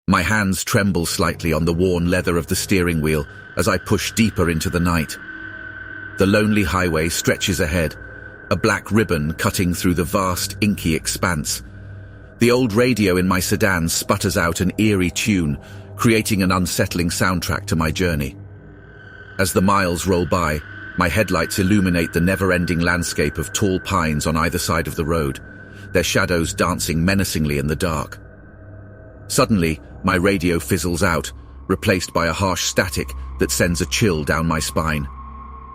My hands tremble slightly on the worn leather of the steering wheel as I push deeper into the night. The lonely highway stretches ahead, a black ribbon cutting through the vast, inky expanse. The old radio in my sedan sputters out an eerie tune, creating an unsettling soundtrack to my journey. As the miles roll by, my headlights illuminate the never-ending landscape of tall pines on either side of the road, their shadows dancing menacingly in the dark. Suddenly, my radio fizzles out, replaced by a harsh static that sends a chill down my spine.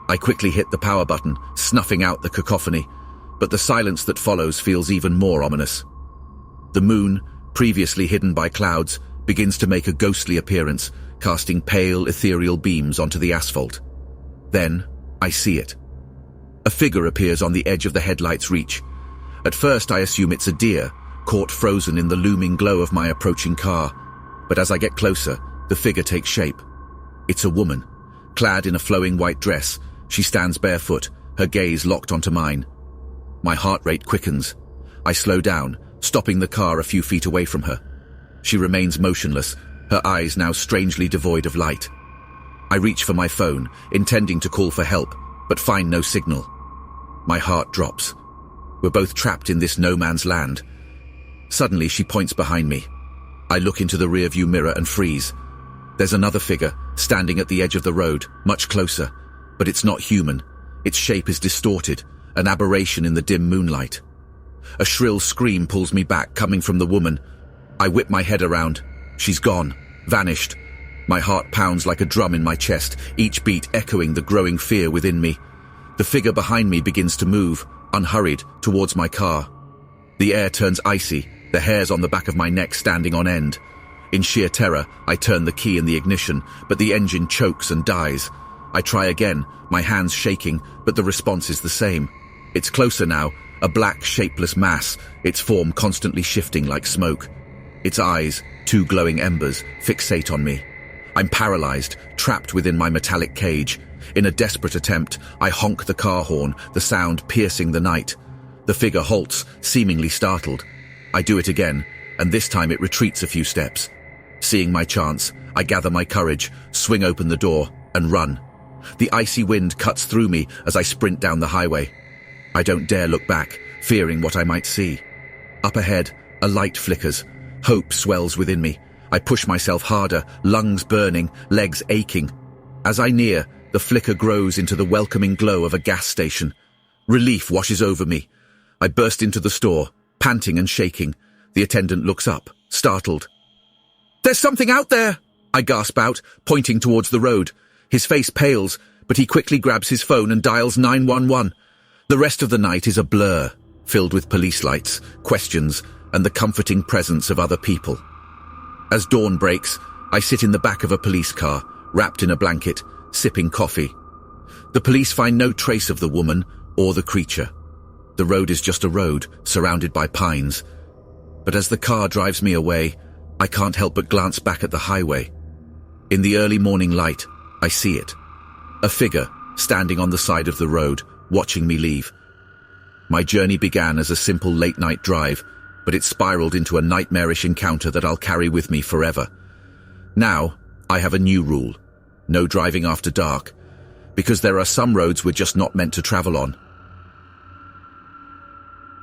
I quickly hit the power button, snuffing out the cacophony, but the silence that follows feels even more ominous. The moon, previously hidden by clouds, begins to make a ghostly appearance, casting pale, ethereal beams onto the asphalt. Then, I see it. A figure appears on the edge of the headlight's reach. At first, I assume it's a deer, caught frozen in the looming glow of my approaching car. But as I get closer, the figure takes shape. It's a woman. Clad in a flowing white dress, she stands barefoot, her gaze locked onto mine. My heart rate quickens. I slow down, stopping the car a few feet away from her. She remains motionless, her eyes now strangely devoid of light. I reach for my phone, intending to call for help, but find no signal. My heart drops. We're both trapped in this no-man's land. Suddenly, she points behind me. I look into the rearview mirror and freeze. There's another figure, standing at the edge of the road, much closer. But it's not human. Its shape is distorted, an aberration in the dim moonlight. A shrill scream pulls me back, coming from the woman. I whip my head around. She's gone, vanished. My heart pounds like a drum in my chest, each beat echoing the growing fear within me. The figure behind me begins to move, unhurried, towards my car. The air turns icy, the hairs on the back of my neck standing on end. In sheer terror, I turn the key in the ignition, but the engine chokes and dies. I try again, my hands shaking, but the response is the same. It's closer now, a black, shapeless mass, its form constantly shifting like smoke. Its eyes, two glowing embers, fixate on me. I'm paralyzed, trapped within my metallic cage. In a desperate attempt, I honk the car horn, the sound piercing the night. The figure halts, seemingly startled. I do it again, and this time it retreats a few steps. Seeing my chance, I gather my courage, swing open the door, and run. The icy wind cuts through me as I sprint down the highway. I don't dare look back, fearing what I might see. Up ahead, a light flickers. Hope swells within me. I push myself harder, lungs burning, legs aching. As I near, the flicker grows into the welcoming glow of a gas station. Relief washes over me. I burst into the store, panting and shaking. The attendant looks up, startled. "There's something out there!" I gasp out, pointing towards the road. His face pales, but he quickly grabs his phone and dials 911. The rest of the night is a blur, filled with police lights, questions, and the comforting presence of other people. As dawn breaks, I sit in the back of a police car, wrapped in a blanket, sipping coffee. The police find no trace of the woman or the creature. The road is just a road, surrounded by pines. But as the car drives me away, I can't help but glance back at the highway. In the early morning light, I see it. A figure, standing on the side of the road, watching me leave. My journey began as a simple late-night drive, but it spiraled into a nightmarish encounter that I'll carry with me forever. Now, I have a new rule. No driving after dark. Because there are some roads we're just not meant to travel on.